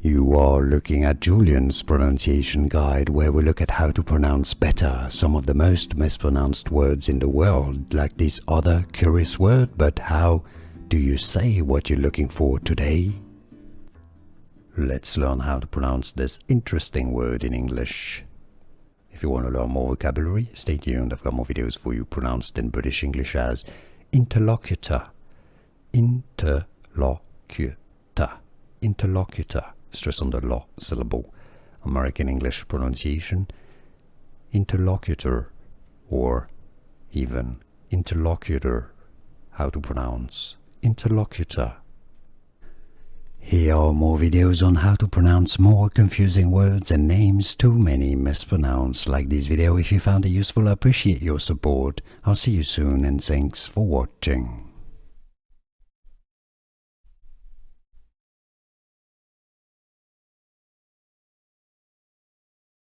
You are looking at Julian's pronunciation guide, where we look at how to pronounce better some of the most mispronounced words in the world, like this other curious word. But how do you say what you're looking for today? Let's learn how to pronounce this interesting word in English. If you want to learn more vocabulary, stay tuned. I've got more videos for you pronounced in British English as interlocutor. Interlocutor. Interlocutor. Stress on the lo syllable. American English pronunciation, interlocutor, or even interlocutor. How to pronounce interlocutor. Here are more videos on how to pronounce more confusing words and names too many mispronounced. Like this video if you found it useful. I appreciate your support. I'll see you soon and thanks for watching.